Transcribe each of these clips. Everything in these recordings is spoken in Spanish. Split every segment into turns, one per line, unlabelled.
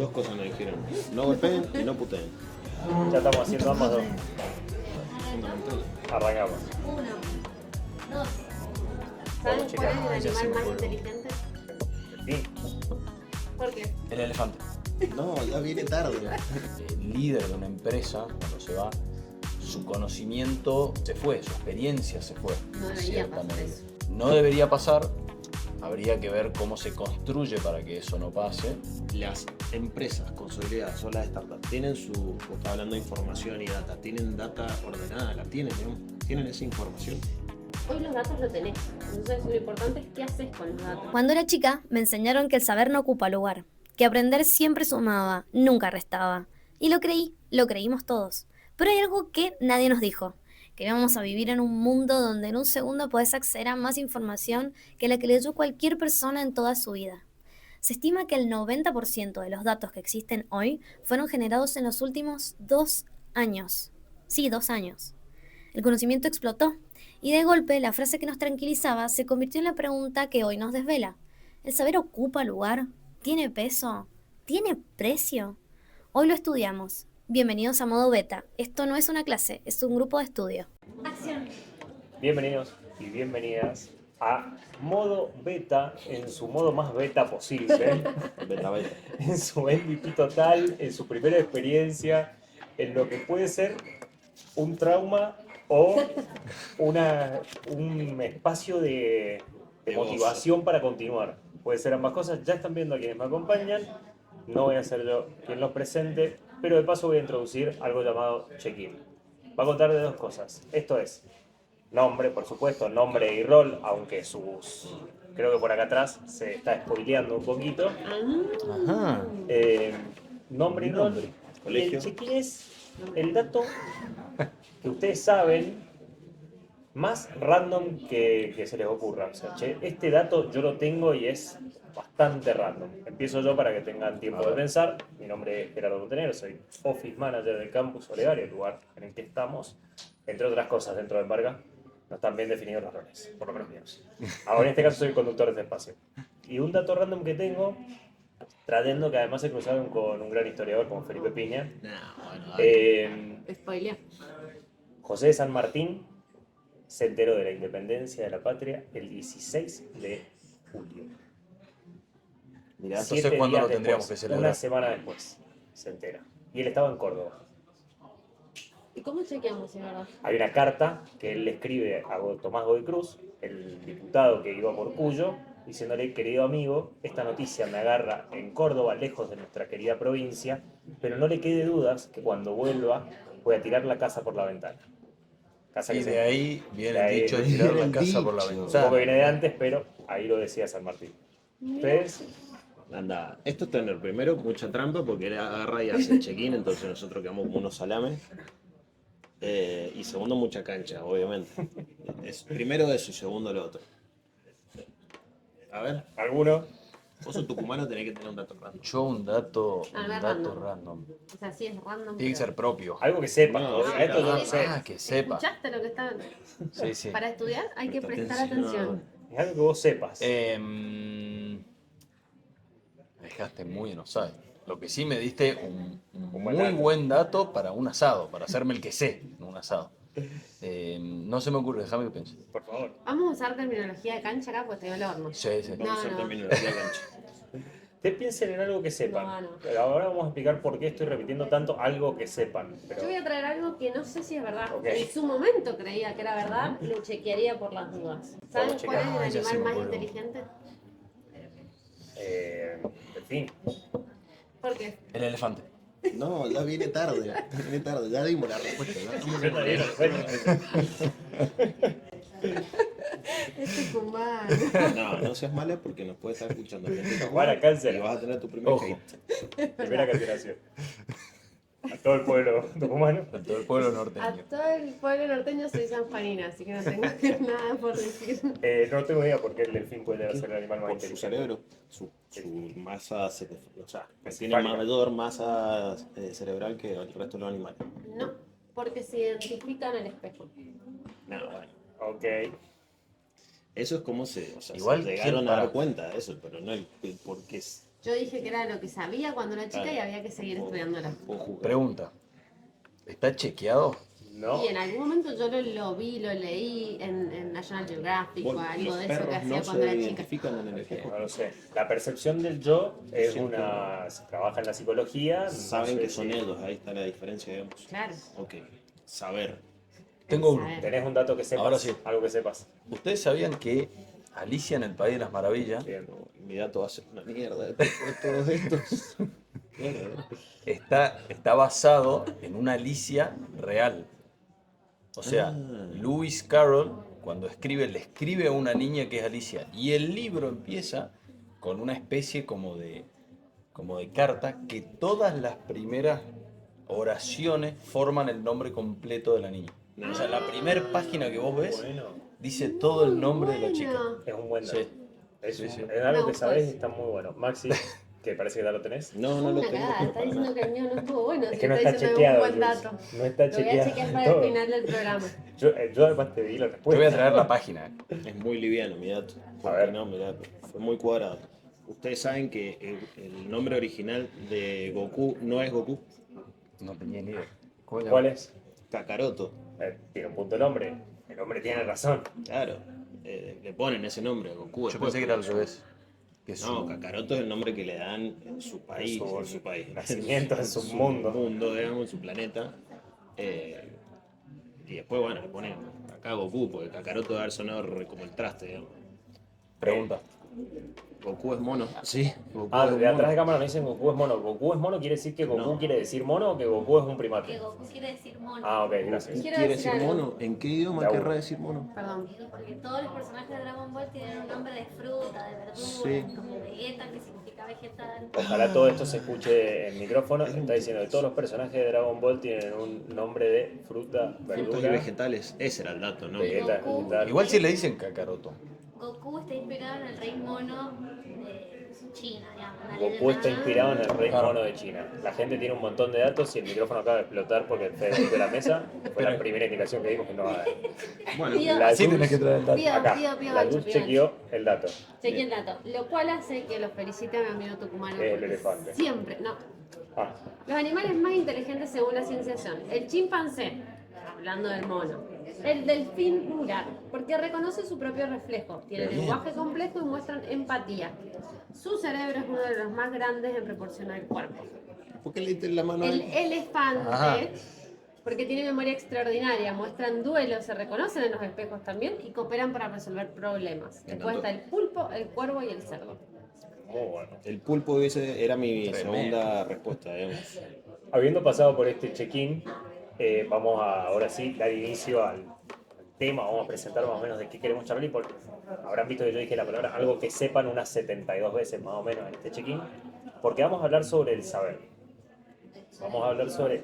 Dos cosas nos dijeron. No golpeen y no puteen.
Ya estamos haciendo ambas dos.
Fundamental.
Arrancamos.
1, 2.
Vamos,
¿Saben
chicas.
cuál es
Ay,
el
ya se
animal
me
más
ocurrió.
inteligente?
Sí.
¿Por qué?
El elefante.
No, ya viene tarde.
El líder de una empresa, cuando se va, su conocimiento se fue, su experiencia se fue.
No
en
debería
cierta
pasar
medida.
eso.
No debería pasar, habría que ver cómo se construye para que eso no pase.
Las empresas consolidadas o las startups tienen su, está hablando de información y data, tienen data ordenada, la tienen, ¿no? Tienen esa información.
Hoy los datos lo tenés. Entonces lo importante es qué haces con los datos.
Cuando era chica, me enseñaron que el saber no ocupa lugar, que aprender siempre sumaba, nunca restaba. Y lo creímos todos. Pero hay algo que nadie nos dijo, que íbamos a vivir en un mundo donde en un segundo podés acceder a más información que la que leyó cualquier persona en toda su vida. Se estima que el 90% de los datos que existen hoy fueron generados en los últimos 2 años. Sí, 2 años. El conocimiento explotó y de golpe la frase que nos tranquilizaba se convirtió en la pregunta que hoy nos desvela. ¿El saber ocupa lugar? ¿Tiene peso? ¿Tiene precio? Hoy lo estudiamos. Bienvenidos a Modo Beta. Esto no es una clase, es un grupo de estudio.
Acción.
Bienvenidos y bienvenidas a Modo Beta en su modo más beta posible.
Beta, beta.
En su MVP total, en su primera experiencia, en lo que puede ser un trauma o un espacio de motivación para continuar. Puede ser ambas cosas. Ya están viendo a quienes me acompañan. No voy a ser yo quien los presente, pero de paso voy a introducir algo llamado check-in. Va a contar de dos cosas. Esto es nombre, por supuesto, nombre y rol, aunque creo que por acá atrás se está spoileando un poquito.
Ajá.
Nombre y rol. Y
Colegio.
el check-in es el dato que ustedes saben más random que se les ocurra. O sea, che, este dato yo lo tengo y es bastante random. Empiezo yo para que tengan tiempo de pensar. Mi nombre es Gerardo Montenegro, soy Office Manager del Campus Olegario, el lugar en el que estamos. Entre otras cosas, dentro de Embarga no están bien definidos los roles, por lo menos míos. Ahora en este caso soy el conductor de este espacio. Y un dato random que tengo, trayendo que además se cruzaron con un gran historiador como Felipe Piña.
Spoilea.
José de San Martín se enteró de la independencia de la patria el 16 de julio.
Mirá,
Entonces,
7
¿cuándo
días
lo tendríamos
después,
que celebrar?
Una semana después se entera. Y él estaba en Córdoba.
¿Y cómo chequeamos si es verdad?
Hay una carta que él le escribe a Tomás Godoy Cruz, el diputado que iba por Cuyo, diciéndole: querido amigo, esta noticia me agarra en Córdoba, lejos de nuestra querida provincia, pero no le quede dudas que cuando vuelva voy a tirar la casa por la ventana. Casa
Y
que
de
se-
ahí viene
de
el
ahí
dicho de
viene
tirar la
el
casa por la
dicho.
un poco viene de
ventana.
antes, pero ahí lo decía San Martín. ¿Ustedes?
anda, esto es tener primero mucha trampa porque él agarra y hace el check-in, entonces nosotros quedamos como unos salames. Y segundo, mucha cancha, obviamente. Primero eso y segundo lo otro. A ver,
¿Alguno?
vos sos tucumano, tenés que tener un dato random.
Yo un dato
Random.
random.
O sea, sí es random.
Tiene que ser propio.
Algo que sepa.
No,
O sea, esto yo lo sé.
Ah, que sepa.
¿Escuchaste lo que está?
Sí, sí.
Para estudiar hay que
Presta
prestar atención.
Es algo que vos sepas.
Me dejaste muy en offside. Lo que sí me diste un
Un buen
muy
dato.
buen dato para un asado, para hacerme el que sé en un asado. No se me ocurre, déjame que piense.
Por favor.
Vamos a usar terminología de cancha acá, pues estoy al horno.
Sí, sí.
Vamos a hacer
no.
terminología de cancha.
Ustedes piensen en algo que sepan.
No, no.
Pero ahora vamos a explicar por qué estoy repitiendo tanto algo que sepan. Pero
Yo voy a traer algo que no sé si es verdad.
Ok.
En su momento creía que era verdad, lo chequearía por las dudas. ¿Saben
Vamos a
cuál es
checar.
el
Ya se
animal
me
más
ocurrió.
inteligente?
en fin.
¿Por qué?
El elefante.
No, ya viene tarde, ya dimos la respuesta. Ya estamos
Yo también lo sé.
Este es cubano.
No seas mala porque nos puede estar escuchando gente
Para cáncer.
y vas a tener tu primer
Ojo.
hate.
Primera cancelación. A todo el pueblo tucumano.
De todo el pueblo
A
norteño.
todo el pueblo norteño soy sanjuanina, así que no tengo nada por decir.
No tengo idea por qué el delfín puede ser el animal más
Por su
inteligente.
cerebro, su masa, o sea, tiene
Encefálica.
mayor masa cerebral que el resto de los animales.
No, porque se identifican al espejo.
No, bueno.
Ok.
Eso es como se, o sea,
Igual
se llegaron
quiero
a dar
parar.
cuenta de eso, pero no el por qué es.
Yo dije que era lo que sabía cuando era chica y había que seguir estudiándolo.
Pregunta. ¿Está chequeado?
No.
Y en algún momento yo lo vi, lo leí en National Geographic o algo
Los
de eso que
perros
hacía
no
cuando
se
era chica.
identifican en el espejo.
No lo sé. La percepción del yo es
Siento-
una. Se trabaja en la psicología.
Saben
no sé
que son
si-
ellos, ahí está la diferencia, digamos.
Claro.
Ok, saber.
Tengo uno.
Saber.
¿Tenés un dato que sepas?
Ahora sí.
Algo que sepas.
¿Ustedes sabían que Alicia en el País de las Maravillas
Bien.
No, mi dato va a ser una mierda después de todos estos.
está basado en una Alicia real? O sea,
Ah.
Lewis Carroll, cuando escribe, le escribe a una niña que es Alicia. Y el libro empieza con una especie como de carta que todas las primeras oraciones forman el nombre completo de la niña. O sea, la primera página que vos ves
Bueno,
dice todo el nombre de la chica.
Bueno.
es un buen dato.
Sí.
Es,
Sí, sí.
es algo
Me
que
gustó
sabés y
eso.
está muy bueno. Maxi, que parece que ya lo tenés.
No, no lo
Una
tengo.
cagada, está diciendo que el mío no estuvo bueno.
Es
si
que no
está
está
diciendo
chequeado.
un buen
Luis.
dato.
No está
Lo voy a
chequeado.
chequear para
todo.
el final del programa.
Yo además te di la
Te
respuesta.
voy a traer la página.
Es muy liviano mi dato.
A ver.
No, mirá, fue muy cuadrado. Ustedes saben que el nombre original de Goku no es Goku,
No tenía ni idea. ¿Cómo se llama?
¿Cuál es?
Kakaroto.
Tiene un punto el hombre. El hombre tiene razón.
Claro, le ponen ese nombre a Goku.
Yo
después,
pensé que era al revés. Que
No,
su-
Kakaroto es el nombre que le dan en su país,
En
en
su
su país.
nacimiento, en su mundo.
Digamos, en su planeta. Y después, bueno, le ponen acá Goku, porque Kakaroto debe haber sonado como el traste, digamos.
Pregunta.
Goku es mono. Sí, Goku
Ah,
es
de atrás de
mono.
cámara me dicen Goku es mono. ¿Goku es mono quiere decir que Goku
No.
quiere decir mono o que Goku es un
Que
primate?
Goku quiere decir mono.
Ah, ok, gracias.
Quiero
¿Quiere
decir
decir
algo.
mono? ¿En qué idioma
Ya,
querrá
bueno.
decir mono?
Perdón.
Porque todos los personajes de Dragon Ball tienen un nombre de fruta, de verdura,
Sí.
como Vegeta, que significa vegetal.
Ojalá todo esto se escuche en micrófono. Está diciendo que todos los personajes de Dragon Ball tienen un nombre de fruta,
Frutas y
verdura,
vegetales. Ese era el dato, ¿no?
vegeta,
Goku.
vegetal.
Igual si le dicen Kakaroto.
Goku está inspirado en el rey mono de China, digamos. una
Goku
leyenda
está
china.
inspirado en el rey
Claro.
mono de China. La gente tiene un montón de datos y el micrófono acaba de explotar porque el Fede de la mesa fue la primera indicación que dimos que no va a dar.
Bueno,
Pido-
La
Así
luz-
tenés que traer el dato.
Pido,
Acá,
pido, pido
la
gancho,
luz
pido
chequeó el dato.
Chequeé el dato. Lo cual hace que los felicite a mi amigo tucumano.
El
porque
elefante.
Siempre, no.
Ah,
Los animales más inteligentes según la ciencia son el chimpancé, hablando del mono, el delfín mular, porque reconoce su propio reflejo, tiene
Bien.
lenguaje complejo y muestran empatía. Su cerebro es uno de los más grandes en proporción al cuerpo.
¿por qué le diste la mano a
El
él?
elefante,
Ajá.
porque tiene memoria extraordinaria, muestran duelo, se reconocen en los espejos también y cooperan para resolver problemas.
Me
Después
encantó.
está el pulpo, el cuervo y el cerdo.
muy bueno.
El pulpo era mi
Tremendo.
segunda respuesta, digamos.
Habiendo pasado por este check-in, vamos a ahora sí dar inicio al tema. Vamos a presentar más o menos de qué queremos charlar y porque habrán visto que yo dije la palabra algo que sepan unas 72 veces más o menos en este check-in, porque vamos a hablar sobre el saber. Vamos a hablar sobre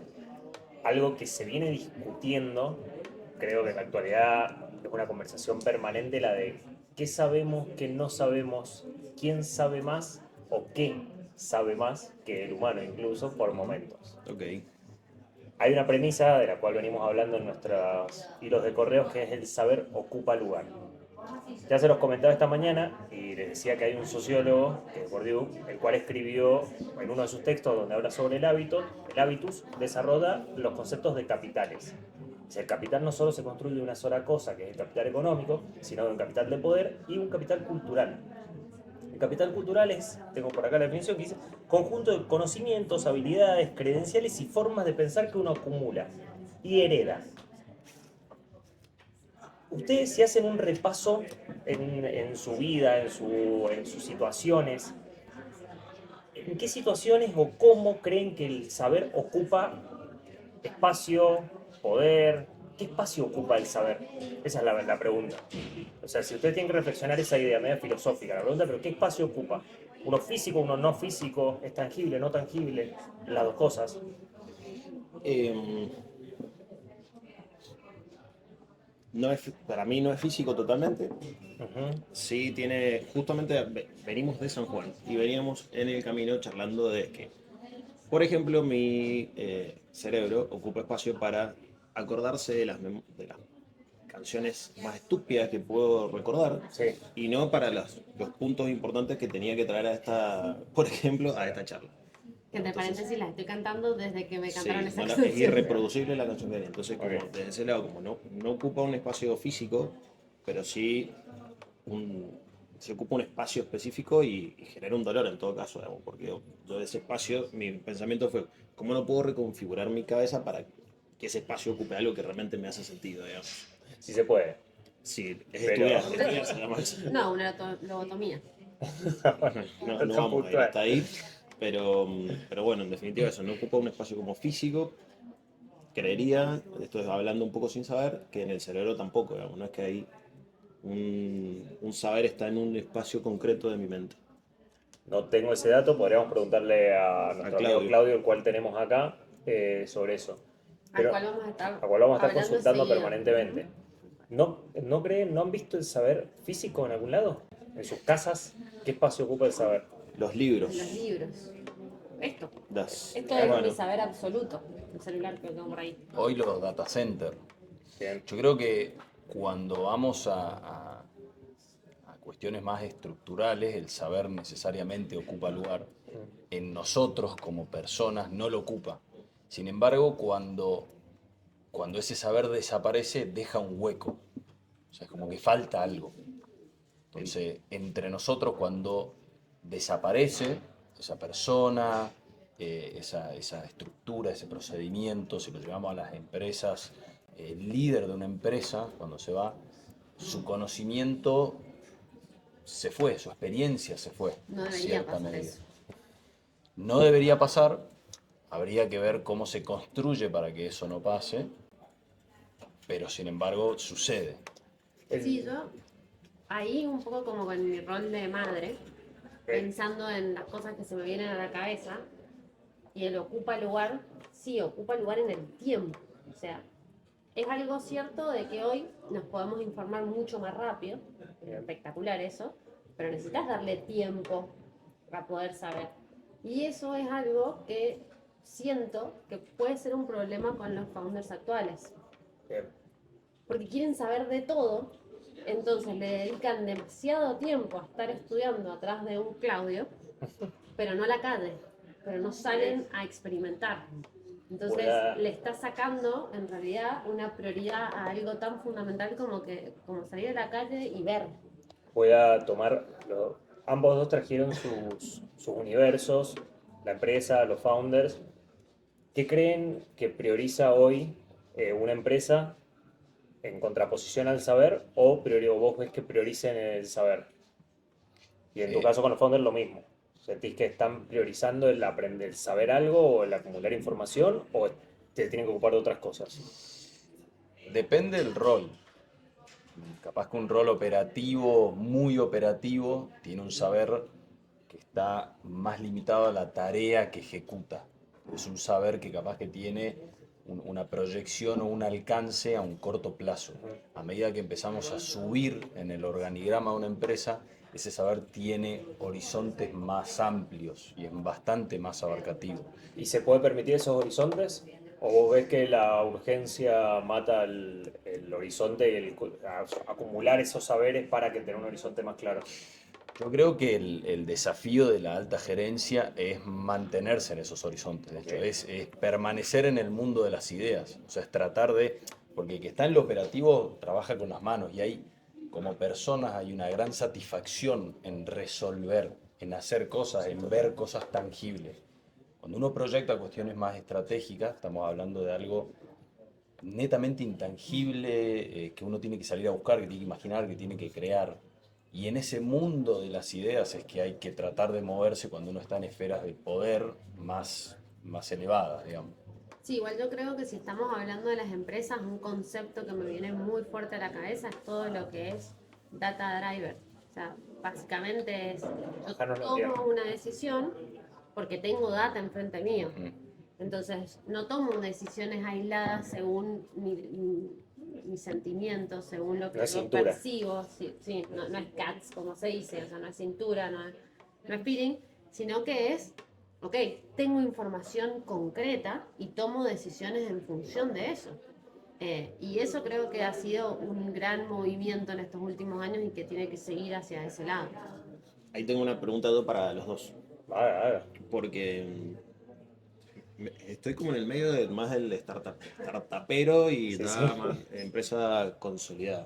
algo que se viene discutiendo, creo que en la actualidad es una conversación permanente, la de qué sabemos, qué no sabemos, quién sabe más o qué sabe más que el humano incluso por momentos.
Ok.
Hay una premisa de la cual venimos hablando en nuestros hilos de correos que es el saber ocupa lugar. Ya se los comentaba esta mañana y les decía que hay un sociólogo, que es Bourdieu, el cual escribió en uno de sus textos donde habla sobre el hábitus, desarrolla los conceptos de capitales. O sea, el capital no solo se construye de una sola cosa, que es el capital económico, sino de un capital de poder y un capital cultural. El capital cultural es, tengo por acá la definición que dice, conjunto de conocimientos, habilidades, credenciales y formas de pensar que uno acumula y hereda. Ustedes si hacen un repaso en su vida, en sus situaciones, ¿en qué situaciones o cómo creen que el saber ocupa espacio, poder? ¿Qué espacio ocupa el saber? Esa es la pregunta. O sea, si ustedes tienen que reflexionar esa idea media filosófica, la pregunta, pero ¿qué espacio ocupa? ¿Uno físico, uno no físico? ¿Es tangible, no tangible? Las dos cosas.
Para mí no es físico totalmente.
Ujú.
Sí tiene, justamente venimos de San Juan y veníamos en el camino charlando de que, por ejemplo, mi cerebro ocupa espacio para acordarse de las canciones más estúpidas que puedo recordar
Sí.
y no para los puntos importantes que tenía que traer a esta, por ejemplo, a esta charla.
Que entre
Entonces,
paréntesis las estoy cantando desde que me
sí,
cantaron esa
no, es
canción.
irreproducible la canción que hay. Entonces, como
Ok.
desde ese lado, como no ocupa un espacio físico, pero sí se ocupa un espacio específico y genera un dolor en todo caso, digamos, porque yo de ese espacio, mi pensamiento fue, ¿cómo no puedo reconfigurar mi cabeza para que ese espacio ocupe algo que realmente me hace sentido, digamos?
Sí se puede.
Sí, es
Pero-
estudiar se llama eso.
No, una lobotomía.
No
Tan
vamos a ir
puntual.
hasta ahí, pero bueno, en definitiva eso, no ocupa un espacio como físico, creería, esto es hablando un poco sin saber, que en el cerebro tampoco, digamos, no es que hay un saber está en un espacio concreto de mi mente.
No tengo ese dato, podríamos preguntarle a nuestro amigo
Claudio.
Claudio, el cual tenemos acá, sobre eso.
Al
Pero,
cual vamos a estar
a cual vamos a estar
hablando
consultando
seguido.
permanentemente. ¿No creen, no han visto el saber físico en algún lado? ¿En sus casas? ¿Qué espacio ocupa el saber?
Los libros.
Los libros. Esto.
Las,
Esto es
bueno,
mi saber absoluto. El celular que tengo por ahí.
Hoy los data centers.
Bien.
Yo creo que cuando vamos a cuestiones más estructurales, el saber necesariamente ocupa lugar. En nosotros como personas no lo ocupa. Sin embargo, cuando ese saber desaparece, deja un hueco. O sea, es como que falta algo. Entonces, entre nosotros, cuando desaparece esa persona, esa estructura, ese procedimiento, si lo llevamos a las empresas, el líder de una empresa, cuando se va, su conocimiento se fue, su experiencia se fue,
No
en
debería
cierta
pasar
medida.
eso.
No debería pasar, habría que ver cómo se construye para que eso no pase, pero sin embargo sucede.
Sí, yo ahí un poco como con mi rol de madre, pensando en las cosas que se me vienen a la cabeza, y el ocupa lugar, sí, ocupa lugar en el tiempo. O sea, es algo cierto de que hoy nos podemos informar mucho más rápido, espectacular eso, pero necesitas darle tiempo para poder saber. Y eso es algo que siento que puede ser un problema con los founders actuales,
Bien.
porque quieren saber de todo, entonces le dedican demasiado tiempo a estar estudiando atrás de un Claudio, pero no a la calle, pero no salen a experimentar. Entonces le está sacando en realidad una prioridad a algo tan fundamental como salir a la calle y ver.
Voy a tomar, ambos dos trajeron sus universos, la empresa, los founders. ¿Qué creen que prioriza hoy una empresa en contraposición al saber o vos ves que prioricen el saber? Y en tu
Eh,
caso con los founders lo mismo. ¿Sentís que están priorizando el aprender, el saber algo o el acumular información o te tienen que ocupar de otras cosas?
Depende del rol. Capaz que un rol operativo, muy operativo, tiene un saber que está más limitado a la tarea que ejecuta. Es un saber que capaz que tiene una proyección o un alcance a un corto plazo. A medida que empezamos a subir en el organigrama de una empresa, ese saber tiene horizontes más amplios y es bastante más abarcativo.
¿Y se puede permitir esos horizontes? ¿O vos ves que la urgencia mata el horizonte y acumular esos saberes para que tenga un horizonte más claro?
Yo creo que el desafío de la alta gerencia es mantenerse en esos horizontes, de hecho,
Ok.
es permanecer en el mundo de las ideas, o sea, es tratar de, porque el que está en lo operativo trabaja con las manos y hay, como personas, hay una gran satisfacción en resolver, en hacer cosas, en ver cosas tangibles. Cuando uno proyecta cuestiones más estratégicas, estamos hablando de algo netamente intangible, que uno tiene que salir a buscar, que tiene que imaginar, que tiene que crear. Y en ese mundo de las ideas es que hay que tratar de moverse cuando uno está en esferas de poder más elevadas, digamos.
Sí, igual yo creo que si estamos hablando de las empresas, un concepto que me viene muy fuerte a la cabeza es todo lo que es data driver. O sea, básicamente es, yo
Bajarnos la tierra.
tomo una decisión porque tengo data enfrente mío.
Mm.
Entonces, no tomo decisiones aisladas según mis sentimientos, según lo que
No es
yo
cintura.
percibo. Sí, sí, no es CATS, como se dice, o sea, no es cintura, no es feeling, sino que es, ok, tengo información concreta y tomo decisiones en función de eso. Y eso creo que ha sido un gran movimiento en estos últimos años y que tiene que seguir hacia ese lado.
Ahí tengo una pregunta para los dos,
Haga.
porque estoy como en el medio de más del startupero y
Sí, sí.
más empresa consolidada.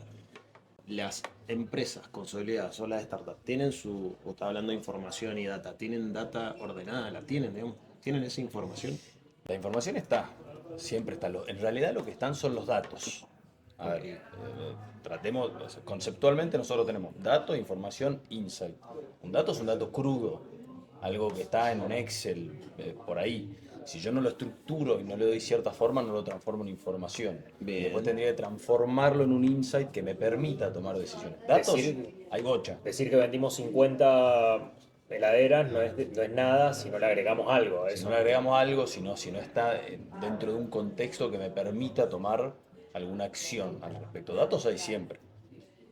Las empresas consolidadas o las startups tienen o está hablando de información y data, tienen data ordenada, la tienen, digamos, tienen esa información.
La información está, siempre está. En realidad lo que están son los datos. A ver, tratemos, o sea, conceptualmente nosotros tenemos datos, información, insight. Un dato es un dato crudo, algo que está en un Excel, por ahí. Si yo no lo estructuro y no le doy cierta forma, no lo transformo en información.
Bien.
Y después tendría que transformarlo en un insight que me permita tomar decisiones. Datos, hay bocha.
Decir que vendimos 50 heladeras no es nada si no le agregamos algo a
Si
eso.
no le agregamos algo, si no está dentro de un contexto que me permita tomar alguna acción al respecto. Datos hay siempre.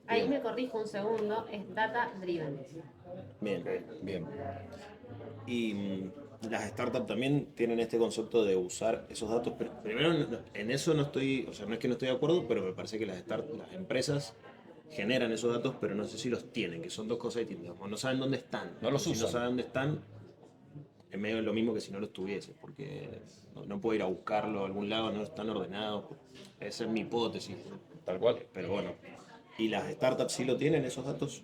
Ahí me corrijo un segundo, es data driven.
Bien.
Bien.
Y las startups también tienen este concepto de usar esos datos. Primero, en eso no estoy, o sea, no es que no estoy de acuerdo, pero me parece que las empresas generan esos datos, pero no sé si los tienen, que son dos cosas distintas. O no saben dónde están.
No los
Si no
usan.
saben dónde están, es medio lo mismo que si no los tuviese, porque no puedo ir a buscarlo a algún lado, no están ordenados. Esa es mi hipótesis.
Tal cual.
Pero bueno. ¿Y las startups sí lo tienen, esos datos?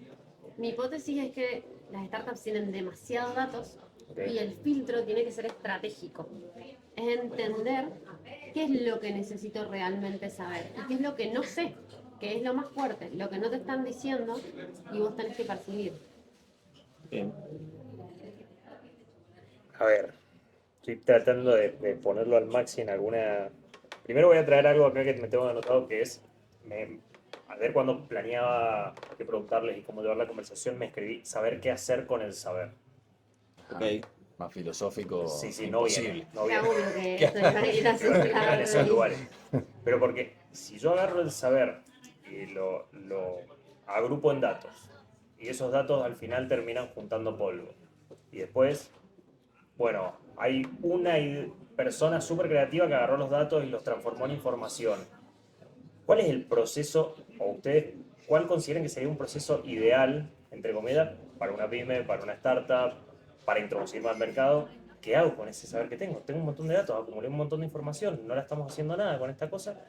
Mi hipótesis es que las startups tienen demasiados datos
Ok.
y el filtro tiene que ser estratégico. Es entender qué es lo que necesito realmente saber y qué es lo que no sé, que es lo más fuerte, lo que no te están diciendo y vos tenés que percibir.
Bien.
A ver, estoy tratando de ponerlo al máximo en alguna... Primero voy a traer algo acá que me tengo anotado que es... A ver, cuando planeaba qué preguntarles y cómo llevar la conversación, me escribí saber qué hacer con el saber.
Ok.
Más filosófico.
Sí, no
imposible.
viene. No
Era
viene.
obvio que esto iba a ir hacia ese lado.
En esos lugares. Pero porque si yo agarro el saber y lo agrupo en datos, y esos datos al final terminan juntando polvo, y después, bueno, hay una persona súper creativa que agarró los datos y los transformó en información. ¿Cuál es el proceso, o ustedes, cuál consideran que sería un proceso ideal, entre comillas, para una pyme, para una startup, para introducirme al mercado? ¿Qué hago con ese saber que tengo? Tengo un montón de datos, acumulé un montón de información, no la estamos haciendo nada con esta cosa.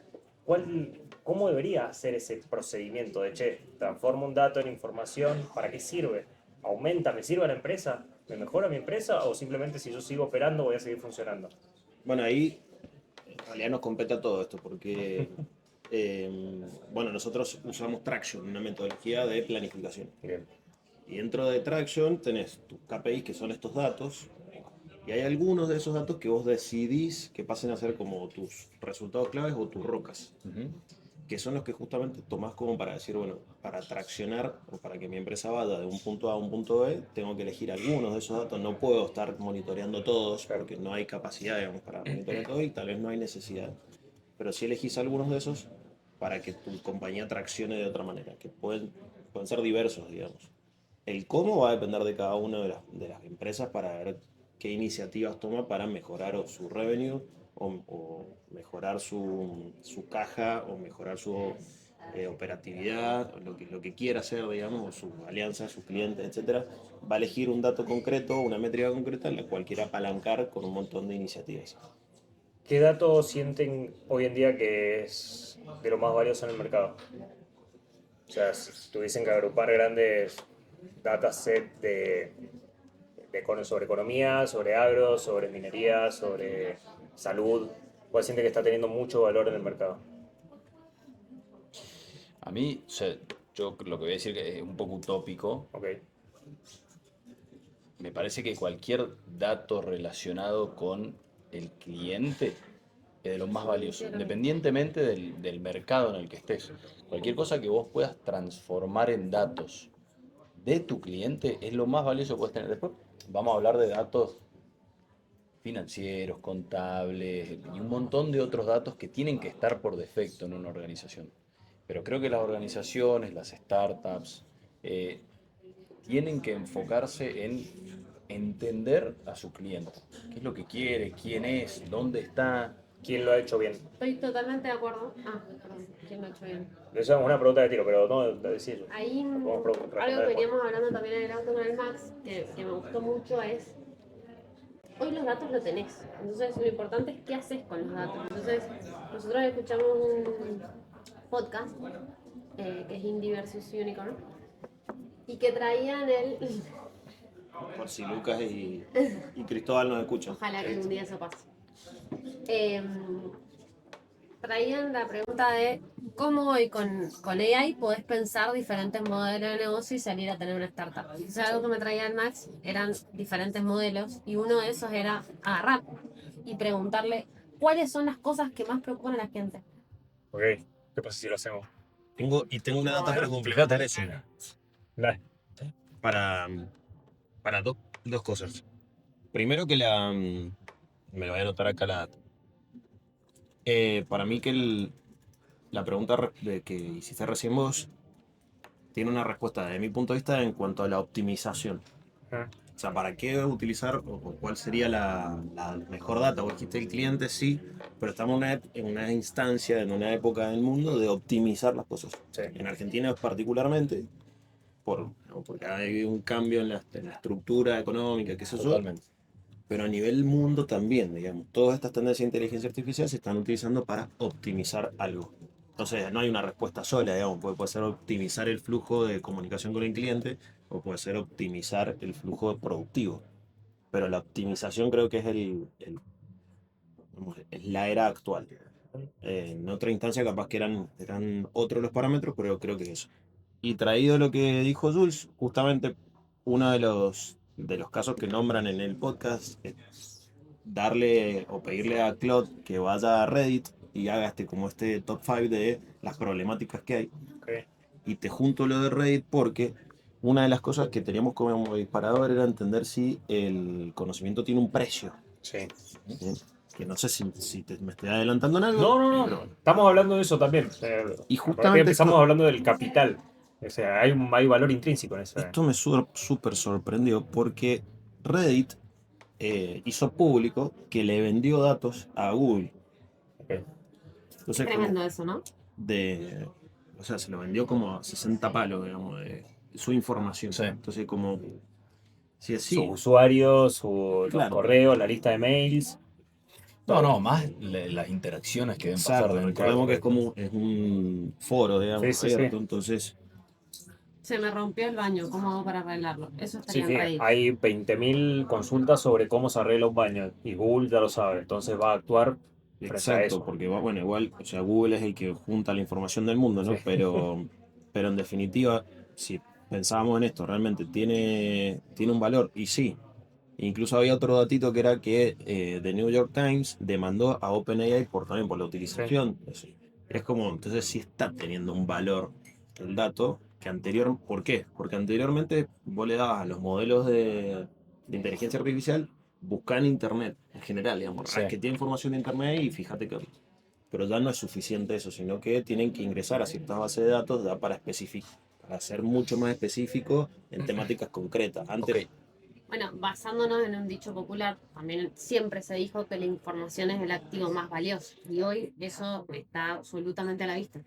¿Cómo debería hacer ese procedimiento de, che, transformo un dato en información, ¿para qué sirve? ¿Aumenta? ¿Me sirve a la empresa? ¿Me mejora mi empresa? ¿O simplemente si yo sigo operando voy a seguir funcionando?
Bueno, ahí en realidad nos compete todo esto, porque bueno, nosotros usamos Traction, una metodología de planificación.
Bien.
Y dentro de Traction tenés tus KPIs, que son estos datos, y hay algunos de esos datos que vos decidís que pasen a ser como tus resultados claves o tus rocas,
Ujú.
que son los que justamente tomás como para decir, bueno, para traccionar o para que mi empresa vaya de un punto A a un punto B, tengo que elegir algunos de esos datos, no puedo estar monitoreando todos porque no hay capacidad, digamos, para monitorear todo y tal vez no hay necesidad. Pero sí elegís algunos de esos para que tu compañía traccione de otra manera, que pueden ser diversos, digamos. El cómo va a depender de cada una de las empresas para ver qué iniciativas toma para mejorar su revenue o mejorar su caja o mejorar su operatividad, lo que quiera hacer, digamos, o sus alianzas, sus clientes, etcétera. Va a elegir un dato concreto, una métrica concreta, en la cual quiera apalancar con un montón de iniciativas.
¿Qué dato sienten hoy en día que es de lo más valioso en el mercado? O sea, si tuviesen que agrupar grandes dataset sobre economía, sobre agro, sobre minería, sobre salud, ¿cuál siente que está teniendo mucho valor en el mercado?
A mí, o sea, yo lo que voy a decir que es un poco utópico.
Ok,
Me parece que cualquier dato relacionado con el cliente es de lo más valioso, independientemente del mercado en el que estés. Cualquier cosa que vos puedas transformar en datos de tu cliente es lo más valioso que puedes tener. Después vamos a hablar de datos financieros, contables y un montón de otros datos que tienen que estar por defecto en una organización. Pero creo que las organizaciones, las startups, tienen que enfocarse en entender a su cliente. ¿Qué es lo que quiere? ¿Quién es? ¿Dónde está?
quién lo ha hecho bien.
Estoy totalmente de acuerdo. Ah, perdón, ¿quién lo ha hecho bien?
Esa es una pregunta de tiro, pero no decís.
Ahí
Podemos
algo
responder
que
después.
veníamos hablando también en el auto con el Max, que me gustó mucho, es hoy los datos lo tenés. Entonces lo importante es qué haces con los datos. Entonces nosotros escuchamos un podcast que es Indie versus Unicorn y que traían el...
Por si Lucas y Cristóbal nos escuchan.
Ojalá que algún día eso pase. Traían la pregunta de cómo hoy con AI podés pensar diferentes modelos de negocio y salir a tener una startup. O sea, algo que me traía el Max eran diferentes modelos y uno de esos era agarrar y preguntarle cuáles son las cosas que más preocupan a la gente.
Ok, ¿qué pasa si lo hacemos?
Tengo una data para completar eso.
Dale.
Para dos cosas. Primero que me lo voy a anotar acá la data. Para mí que la pregunta que hiciste recién vos tiene una respuesta desde mi punto de vista en cuanto a la optimización.
Ah,
O sea, ¿para qué utilizar o cuál sería la mejor data? Vos dijiste el cliente, sí, pero estamos en una instancia, en una época del mundo de optimizar las cosas.
sí.
En Argentina particularmente, porque hay un cambio en la estructura económica, qué sé yo,
Totalmente.
pero a nivel mundo también, digamos. Todas estas tendencias de inteligencia artificial se están utilizando para optimizar algo. Entonces, no hay una respuesta sola, digamos. Puede ser optimizar el flujo de comunicación con el cliente o puede ser optimizar el flujo productivo. Pero la optimización creo que es es la era actual. En otra instancia capaz que eran otros los parámetros, pero creo que es eso. Y traído lo que dijo Jules, justamente uno de los casos que nombran en el podcast es darle o pedirle a Claude que vaya a Reddit y haga como este top 5 de las problemáticas que hay.
Ok.
Y te junto lo de Reddit porque una de las cosas que teníamos como disparador era entender si el conocimiento tiene un precio.
Sí.
¿Sí? Que no sé si me estoy adelantando en algo.
No.
pero bueno.
Estamos hablando de eso también.
Y
Justamente
justamente
empezamos hablando del capital. O sea, hay valor intrínseco en eso.
esto me súper sorprendió porque Reddit hizo público que le vendió datos a Google.
Ok.
Entonces,
Tremendo eso, ¿no?
o sea, se lo vendió como a 60 palos, digamos, de su información.
Sí.
Entonces, como, si es
Sus
así,
usuarios, los
Claro.
correos, la lista de mails.
No, más las interacciones que deben pasar
exacto,
dentro.
recordemos que es un foro, digamos,
Sí, sí,
abierto,
sí.
entonces,
Se me rompió el baño, ¿cómo hago para arreglarlo? Eso
Sí,
estaría en
sí,
Reddit.
hay 20.000 consultas sobre cómo se arregla un baño y Google ya lo sabe, entonces va a actuar frente a
exacto,
eso.
porque, bueno, igual, o sea, Google es el que junta la información del mundo, ¿no?
Sí.
Pero en definitiva, si pensábamos en esto, realmente tiene un valor, y sí. Incluso había otro datito que era que The New York Times demandó a OpenAI también por la utilización. Es como, entonces sí está teniendo un valor el dato que ¿por qué? Porque anteriormente vos le dabas a los modelos de inteligencia artificial, buscar en internet en general, digamos,
Sí.
que tiene información de internet y fíjate que... Pero ya no es suficiente eso, sino que tienen que ingresar a ciertas bases de datos ya para ser mucho más específico en temáticas concretas. Antes,
Ok.
Bueno, basándonos en un dicho popular, también siempre se dijo que la información es el activo más valioso. Y hoy eso está absolutamente a la vista.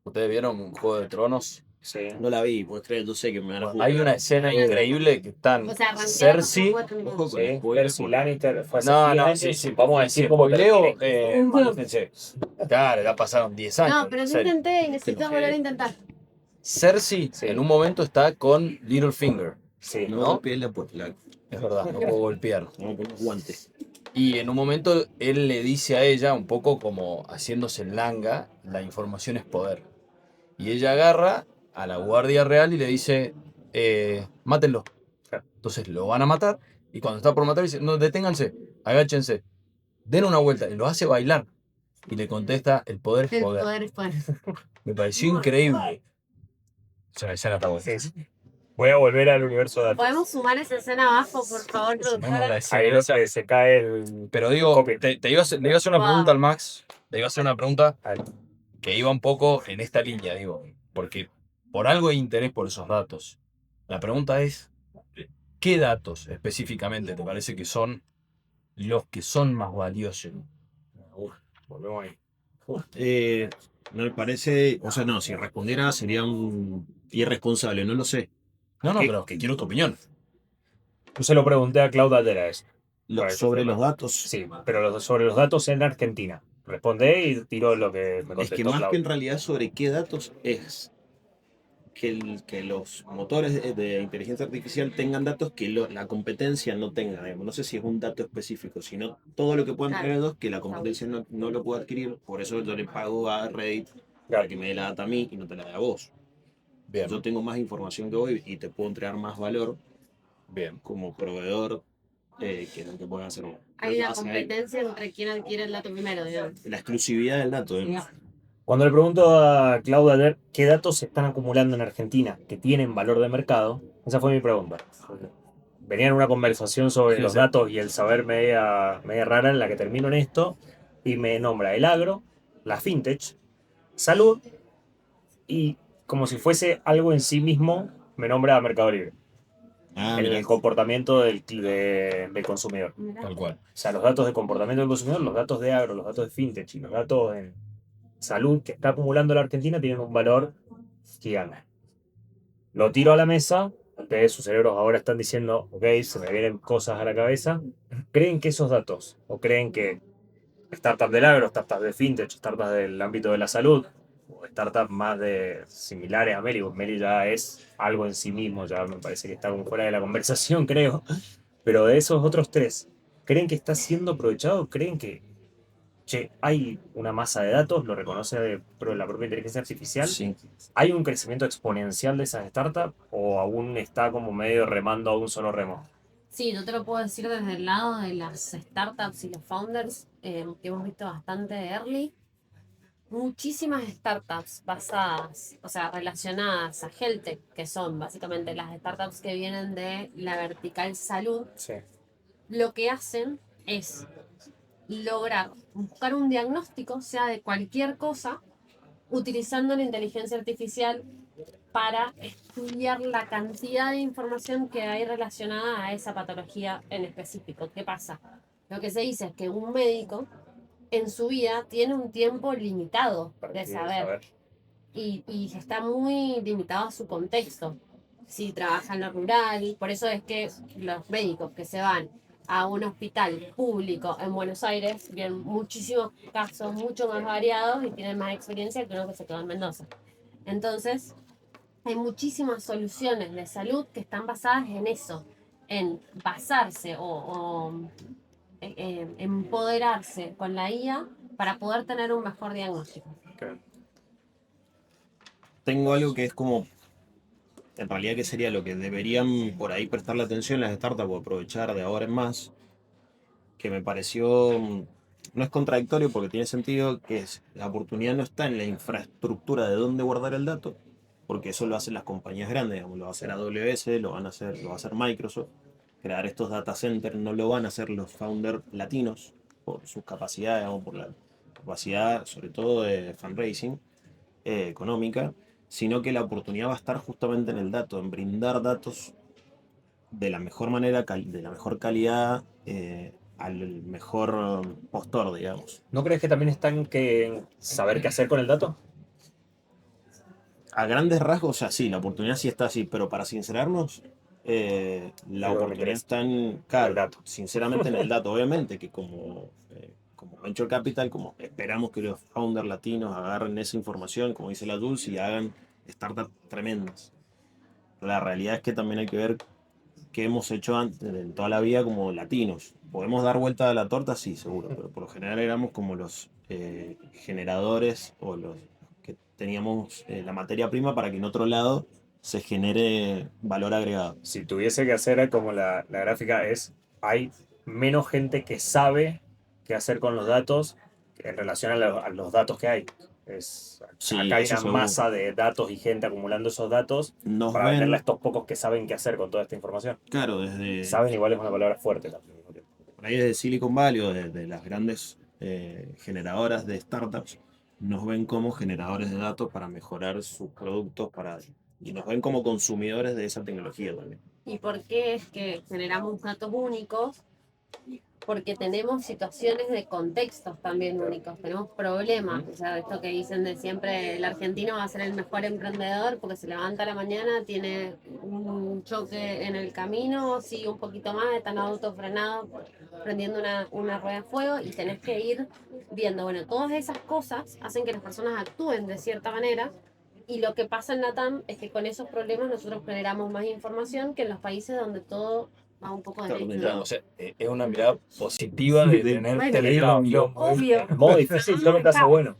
¿Ustedes vieron Juego de Tronos?
Sí.
no la vi, puedes creer, yo sé que me van a
Bueno, hay una escena
Bueno.
increíble que están
O sea, arranqué
Cersei.
Ojo con
Sí,
spoiler,
Cersei
porque-
Lannister fue hace
No,
10
no,
años,
sí.
vamos a
Si
decir cómo
spoileo,
termina.
mátense. Claro, ya pasaron 10 años.
No, pero
en
yo
serio.
intenté y necesito volver a intentar.
Cersei
Sí.
en un momento está con Littlefinger.
Sí.
No,
¿No?
golpees la
Es verdad, no puedo golpear.
vamos a poner guantes.
Y en un momento él le dice a ella, un poco como haciéndose langa, la información es poder. Y ella agarra a la Guardia Real y le dice, mátenlo. Entonces lo van a matar y cuando está por matar dice, no, deténganse, agáchense, den una vuelta. Y lo hace bailar. Y le contesta, el poder es
El
poder.
poder es poder.
Me pareció increíble. O sea, esa está buena.
Sí. Voy a volver al universo de datos.
¿Podemos sumar esa escena abajo, por favor,
Sumemos la
productora?
escena
Ahí es
esa.
donde se cae el...
Pero digo,
Copy.
le iba a hacer una
Wow.
pregunta al Max. Le iba a hacer una pregunta
Ahí.
que iba un poco en esta línea, digo, porque por algo hay interés por esos datos. La pregunta es, ¿qué datos específicamente te parece que son los que son más valiosos?
Volvemos ahí.
No me parece, o sea, no, si respondiera sería un irresponsable, no lo sé.
No,
¿Qué?
pero que quiero tu opinión.
Yo se lo pregunté a Claudia Aldera eso. Para que
Sobre los
sepa.
datos,
Sí, pero sobre los datos en Argentina. Respondé y tiró lo que me
es que
contestó
más que
Claudia.
en realidad sobre qué datos es que los motores de inteligencia artificial tengan datos que la competencia no tenga, digamos. No sé si es un dato específico, sino todo lo que puedan
Claro.
tener datos que la competencia no lo puede adquirir. Por eso yo le pago a Reddit para
Claro.
que me dé la data a mí y no te la dé a vos.
Bien,
Yo tengo más información que vos y te puedo entregar más valor
bien.
como proveedor que lo que puedas hacer vos.
Hay una competencia entre quién adquiere el dato primero, digamos.
La exclusividad del dato, digamos.
Cuando le pregunto a Claudia Aldera qué datos se están acumulando en Argentina que tienen valor de mercado, esa fue mi pregunta. Venía en una conversación sobre
Sí,
los
sí.
datos y el saber media rara en la que termino en esto y me nombra el agro, la fintech, salud y como si fuese algo en sí mismo me nombra a Mercado Libre.
Ah,
En
mirá.
el comportamiento del consumidor.
Mirá.
Tal cual.
O sea, los datos de comportamiento del consumidor, los datos de agro, los datos de fintech y los datos en salud que está acumulando la Argentina tienen un valor gigante. Lo tiro a la mesa, ustedes, sus cerebros ahora están diciendo, ok, se me vienen cosas a la cabeza. ¿Creen que esos datos, o creen que startups del agro, startups de fintech, startups del ámbito de la salud, o startups más de similares a Meli, porque Meli ya es algo en sí mismo, ya me parece que está como fuera de la conversación, creo, pero de esos otros tres, ¿creen que está siendo aprovechado? ¿Creen que, che, hay una masa de datos, lo reconoce la propia inteligencia artificial?
Sí.
¿Hay un crecimiento exponencial de esas startups o aún está como medio remando a un solo remo?
Sí, yo te lo puedo decir desde el lado de las startups y los founders, que hemos visto bastante early. Muchísimas startups basadas, o sea, relacionadas a HealthTech, que son básicamente las startups que vienen de la vertical salud,
Sí.
lo que hacen es lograr buscar un diagnóstico, sea de cualquier cosa, utilizando la inteligencia artificial para estudiar la cantidad de información que hay relacionada a esa patología en específico. ¿Qué pasa? Lo que se dice es que un médico en su vida tiene un tiempo limitado de saber y está muy limitado a su contexto. Si trabaja en lo rural, por eso es que los médicos que se van a un hospital público en Buenos Aires tienen muchísimos casos, mucho más variados y tienen más experiencia que uno que se quedó en Mendoza. Entonces, hay muchísimas soluciones de salud que están basadas en eso, en basarse o empoderarse con la IA para poder tener un mejor diagnóstico.
Tengo algo que es como, en realidad que sería lo que deberían por ahí prestarle atención las startups o aprovechar de ahora en más, que me pareció, no es contradictorio porque tiene sentido, que es, la oportunidad no está en la infraestructura de dónde guardar el dato, porque eso lo hacen las compañías grandes, digamos, lo va a hacer AWS, lo va a hacer Microsoft. Crear estos data centers no lo van a hacer los founders latinos por sus capacidades o por la capacidad, sobre todo de fundraising económica, sino que la oportunidad va a estar justamente en el dato, en brindar datos de la mejor manera, de la mejor calidad, al mejor postor, digamos.
¿No crees que también están que saber qué hacer con el dato?
A grandes rasgos, o sea, sí, la oportunidad sí está así, pero para sincerarnos, la
Pero me
oportunidad
interesa.
está en,
El
claro,
dato.
sinceramente en el dato, obviamente, que como Venture Capital, como esperamos que los founders latinos agarren esa información, como dice la Dulce, y hagan startups tremendas. La realidad es que también hay que ver qué hemos hecho antes, en toda la vida como latinos. ¿Podemos dar vuelta a la torta? Sí, seguro, pero por lo general éramos como los generadores o los que teníamos la materia prima para que en otro lado se genere valor agregado.
Si tuviese que hacer como la gráfica es, hay menos gente que sabe qué hacer con los datos en relación a los datos que hay.
Sí,
Acá hay
eso
una
seguro.
masa de datos y gente acumulando esos datos
Nos
para venderle a
ven,
estos pocos que saben qué hacer con toda esta información.
claro, desde
Saben igual es una palabra fuerte también.
por ahí desde Silicon Valley o desde las grandes generadoras de startups, nos ven como generadores de datos para mejorar sus productos y nos ven como consumidores de esa tecnología también.
¿Y por qué es que generamos datos únicos? porque tenemos situaciones de contextos también únicos, tenemos problemas, o sea, esto que dicen de siempre, el argentino va a ser el mejor emprendedor porque se levanta a la mañana, tiene un choque en el camino, sigue un poquito más, está en auto frenado, prendiendo una rueda de fuego y tenés que ir viendo, bueno, todas esas cosas hacen que las personas actúen de cierta manera. Y lo que pasa en LATAM es que con esos problemas nosotros generamos más información que en los países donde todo va un poco
Está
derecho.
ordenado.
O sea, es una mirada positiva de tener
Bueno,
teléfono.
obvio.
El modo difícil solo te hace bueno.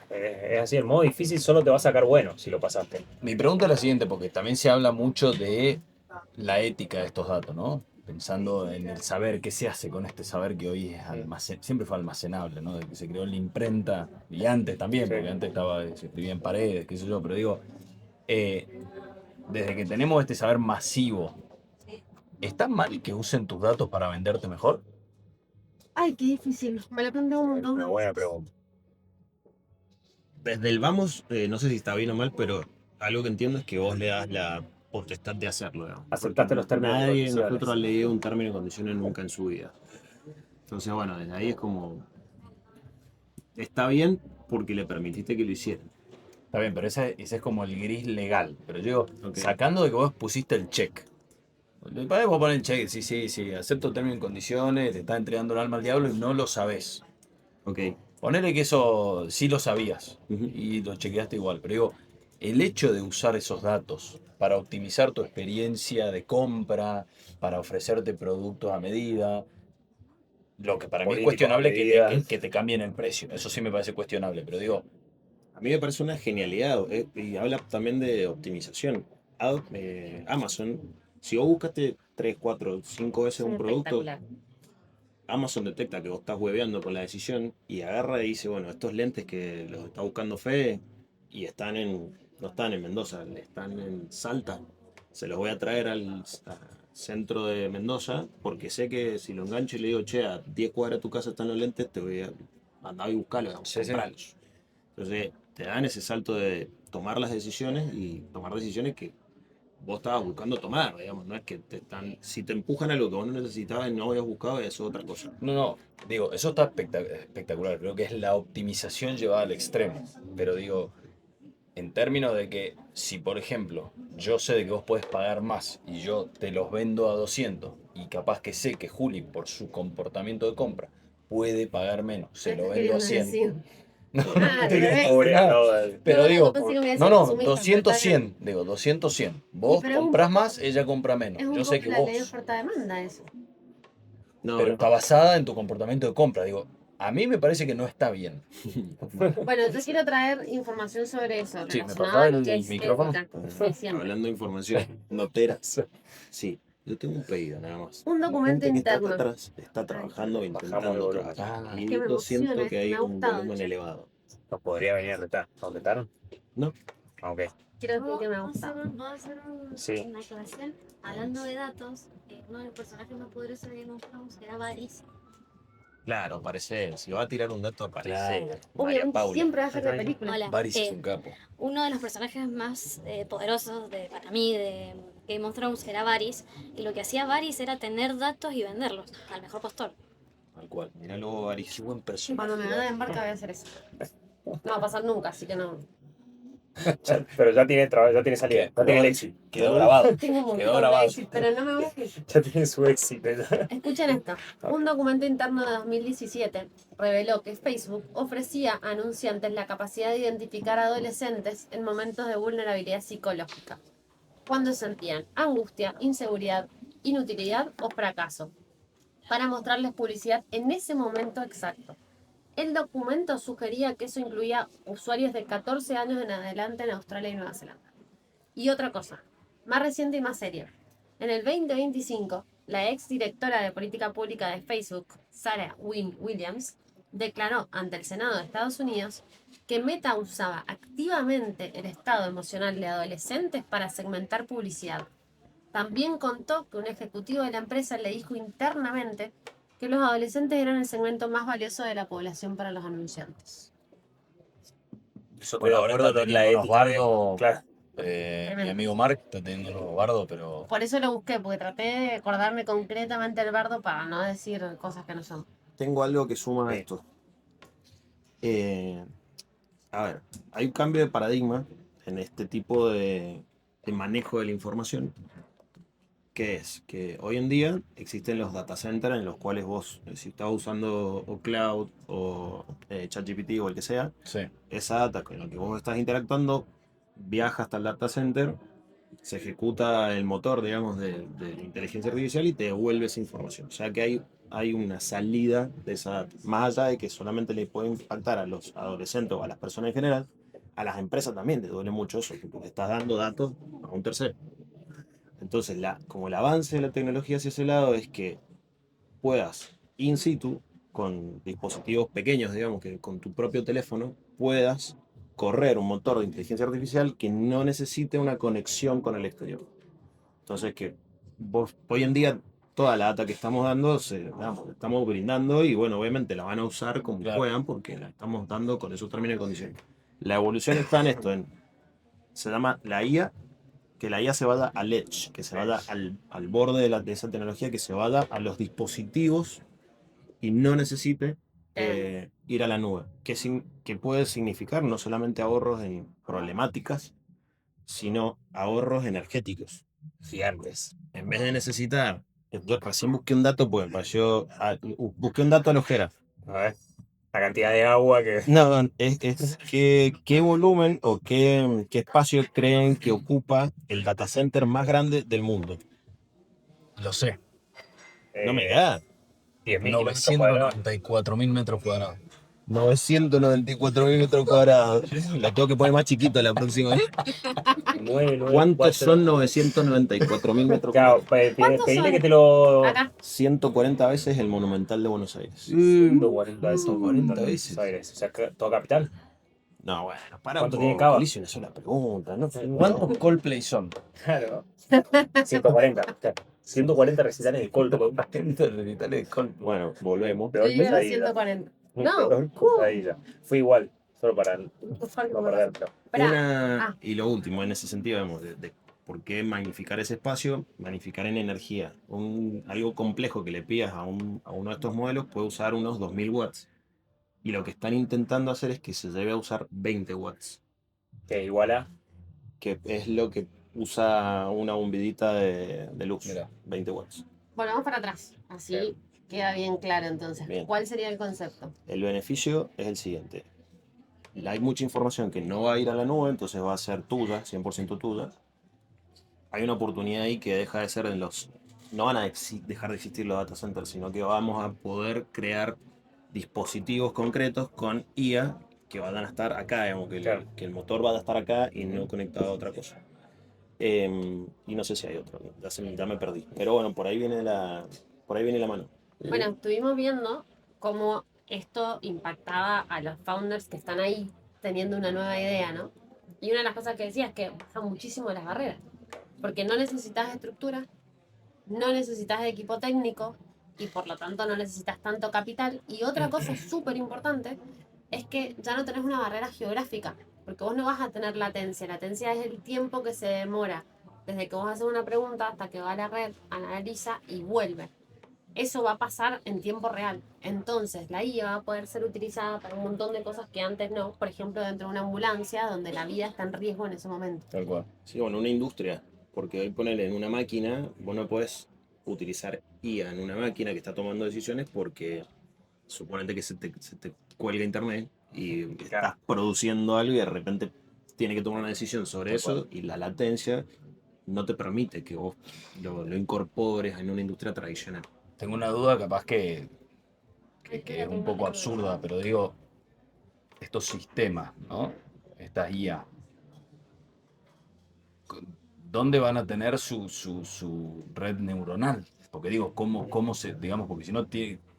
Es así, el modo difícil solo te va a sacar bueno si lo pasaste.
Mi pregunta es la siguiente, porque también se habla mucho de la ética de estos datos, ¿no? Pensando en el saber, qué se hace con este saber que hoy es siempre fue almacenable, ¿no? Desde que se creó la imprenta, y antes también,
Sí.
porque antes se escribía en paredes, qué sé yo, pero digo, desde que tenemos este saber masivo, ¿está mal que usen tus datos para venderte mejor?
Ay, qué difícil. Me lo planteo un montón.
Una buena pregunta.
Desde el vamos, no sé si está bien o mal, pero algo que entiendo es que vos le das la potestad de hacerlo. Digamos.
Aceptaste los términos y
Nadie de
condiciones.
nosotros ha leído un término y condiciones nunca en su vida. Entonces, bueno, desde ahí es como. Está bien porque le permitiste que lo hicieran.
Está bien, pero ese es como el gris legal. Pero yo digo,
Ok.
sacando de que vos pusiste el check. Vos poner el check, sí, acepto términos y condiciones, te está entregando el alma al diablo y no lo sabés.
Ok.
Ponele que eso sí lo sabías
Ujú.
y lo chequeaste igual, pero digo, el hecho de usar esos datos para optimizar tu experiencia de compra, para ofrecerte productos a medida, lo que para mí es
Políticos
cuestionable
a medida.
que te cambien el precio, eso sí me parece cuestionable, pero digo,
A mí me parece una genialidad y habla también de optimización. Amazon, si vos buscaste 3, 4, 5 veces un producto,
Espectacular.
Amazon detecta que vos estás hueveando con la decisión y agarra y dice, bueno, estos lentes que los está buscando Fede y no están en Mendoza, están en Salta, se los voy a traer al centro de Mendoza porque sé que si lo engancho y le digo, che, a 10 cuadras de tu casa están los lentes, te voy a mandar y buscarlos, vamos,
Sí, sí.
comprarlos. Entonces te dan ese salto de tomar las decisiones y tomar decisiones que vos estabas buscando tomar, digamos, no es que te están, si te empujan algo que vos no necesitabas y no habías buscado, eso es otra cosa.
no, digo, eso está espectacular, creo que es la optimización llevada al extremo, pero digo, en términos de que si, por ejemplo, yo sé de que vos podés pagar más y yo te los vendo a 200 y capaz que sé que Juli, por su comportamiento de compra, puede pagar menos, se
¿Qué
lo
estás
vendo a
queriendo
100.
decir?
No,
Ah,
no te
al
quería
revés.
cobrar nada. Pero
No,
digo,
yo pensé que me iba a decir
no,
consumista,
200,
pero está
100, digo, 200, 100. Vos
pero es un
comprás
poco-
más, ella compra menos.
Es un
Yo sé
poco
que
la ley de
vos,
oferta-demanda eso.
No,
pero
no.
está basada en tu comportamiento de compra. Digo, a mí me parece que no está bien.
Bueno, yo quiero traer información sobre eso,
Sí, ¿me
relacionada
pasaba
a lo que
el
es
micrófono?
ética. Sí, siempre.
Hablando de información, noteras. Sí, yo tengo un pedido nada más.
Un
La
documento
gente que está
interno.
atrás está trabajando e
Bajamos el
intentando
volumen.
trabajar.
Ah,
Y
Que me
yo siento
emociona,
que hay
me ha
un
gustado,
volumen
che.
elevado.
Nos podría venir a retar. ¿Nos retaron?
¿No?
Ok.
Quiero decir que me ha gustado.
¿Puedo hacer
Sí.
una aclaración? Hablando de datos, uno de los personajes más poderosos de Game of Thrones era Varys.
Claro, aparece. Si va a tirar un dato, aparece.
Claro.
María
Obviamente
Paula.
siempre va a ser de película.
Hola.
Varys es un capo.
Uno de los personajes más poderosos para mí de Game of Thrones era Varys. Y lo que hacía Varys era tener datos y venderlos al mejor postor.
Tal cual. Mirá luego Varys. Qué buen personaje.
Cuando me vaya en barca voy a hacer eso. No va a pasar nunca, así que no.
Pero ya tiene ya tiene salida. Ya tiene el éxito.
Quedó grabado.
Tengo un montón
Quedó
de
grabado.
éxito, pero no me voy.
Ya tiene su éxito.
Escuchen esto. Un documento interno de 2017 reveló que Facebook ofrecía a anunciantes la capacidad de identificar a adolescentes en momentos de vulnerabilidad psicológica, cuando sentían angustia, inseguridad, inutilidad o fracaso, para mostrarles publicidad en ese momento exacto. El documento sugería que eso incluía usuarios de 14 años en adelante en Australia y Nueva Zelanda. Y otra cosa, más reciente y más seria. En el 2025, la ex directora de política pública de Facebook, Sarah Wynne Williams, declaró ante el Senado de Estados Unidos que Meta usaba activamente el estado emocional de adolescentes para segmentar publicidad. También contó que un ejecutivo de la empresa le dijo internamente que los adolescentes eran el segmento más valioso de la población para los anunciantes.
Eso
Bueno, ahora está teniendo unos bardos.
Claro.
Mi amigo Mark está teniendo bardo, pero
Por eso lo busqué, porque traté de acordarme concretamente del bardo para no decir cosas que no son.
Tengo algo que suma a
Sí.
esto. A ver, hay un cambio de paradigma en este tipo de manejo de la información, que es que hoy en día existen los data centers en los cuales vos, si estás usando o Cloud o ChatGPT o el que sea,
sí.
esa data con la que vos estás interactuando viaja hasta el data center, se ejecuta el motor, digamos, de la inteligencia artificial y te devuelve esa información. O sea que hay una salida de esa data. Más allá de que solamente le puede impactar a los adolescentes o a las personas en general, a las empresas también te duele mucho eso, porque le estás dando datos a un tercero. Entonces, como el avance de la tecnología hacia ese lado es que puedas in situ, con dispositivos pequeños, digamos, que con tu propio teléfono, puedas correr un motor de inteligencia artificial que no necesite una conexión con el exterior. Entonces, que vos, hoy en día, toda la data que estamos dando, digamos, la estamos brindando y, bueno, obviamente la van a usar como
Claro.
puedan porque la estamos dando con esos términos y condiciones. La evolución está en esto, se llama la IA, que la IA se vaya al edge, que se vaya al borde de esa tecnología, que se vaya a los dispositivos y no necesite ir a la nube. Que puede significar no solamente ahorros en problemáticas, sino ahorros energéticos gigantes. En vez de necesitar, yo recién busqué un dato, pues busqué un dato a la ojera.
A ver, la cantidad de agua que...
No, es qué volumen o qué espacio creen que ocupa el data center más grande del mundo.
Lo sé.
No me da.
10.000 kilómetros cuadrados.
994.000 metros cuadrados.
994.000 metros cuadrados. La tengo que poner más chiquito la próxima vez.
994.
¿Cuántos son 994.000 metros
Claro,
cuadrados?
¿Cuántos
pedile
son?
que te lo...
Acá.
140 veces el Monumental de Buenos Aires.
140 veces.
140
Buenos
veces.
Aires. O sea, toda capital.
No, bueno, para un
¿Cuánto tiene
poco.
Cava?
Le hice una sola pregunta, ¿no?
¿Cuántos Coldplay son?
Claro. 140. Claro. 140 recitales de Coldplay.
Recitales de Coldplay.
Bueno, volvemos.
Yo digo
pesadilla.
140.
Peor
No.
pesadilla. Fui igual, solo para no perder.
Espera.
Y lo último, en ese sentido, vemos, de por qué magnificar ese espacio, magnificar en energía. Algo complejo que le pidas a uno de estos modelos puede usar unos 2000 watts. Y lo que están intentando hacer es que se lleve a usar 20 watts,
Que igual a...
que es lo que usa una bombillita de luz.
Mirá.
20 watts.
Volvamos para atrás. Así
Bien.
queda bien claro entonces.
Bien.
¿Cuál sería el concepto?
El beneficio es el siguiente. Hay mucha información que no va a ir a la nube, entonces va a ser tuya, 100% tuya. Hay una oportunidad ahí que deja de ser no van a dejar de existir los data centers, sino que vamos a poder crear dispositivos concretos con IA que van a estar acá, digamos,
Claro.
que el motor va a estar acá y no conectado a otra cosa. Y no sé si hay otro, ya me perdí. Pero bueno, por ahí viene la mano.
Bueno, estuvimos viendo cómo esto impactaba a los founders que están ahí teniendo una nueva idea, ¿no? Y una de las cosas que decía es que bajan muchísimo las barreras, porque no necesitas estructura, no necesitas de equipo técnico y por lo tanto no necesitas tanto capital. Y otra cosa súper importante es que ya no tenés una barrera geográfica, porque vos no vas a tener latencia. Latencia es el tiempo que se demora desde que vos haces una pregunta hasta que va a la red, analiza y vuelve. Eso va a pasar en tiempo real. Entonces, la IA va a poder ser utilizada para un montón de cosas que antes no. Por ejemplo, dentro de una ambulancia donde la vida está en riesgo en ese momento.
Tal cual.
Sí, bueno, una industria, porque hoy ponerle en una máquina, vos no podés utilizar IA en una máquina que está tomando decisiones porque suponete que se te cuelga internet y estás produciendo algo y de repente tiene que tomar una decisión sobre eso y la latencia no te permite que vos lo incorpores en una industria tradicional.
Tengo una duda capaz que es un poco absurda, pero digo, estos sistemas, ¿no? Estas IA, ¿dónde van a tener su red neuronal? Porque digo, ¿cómo se, digamos, porque si no,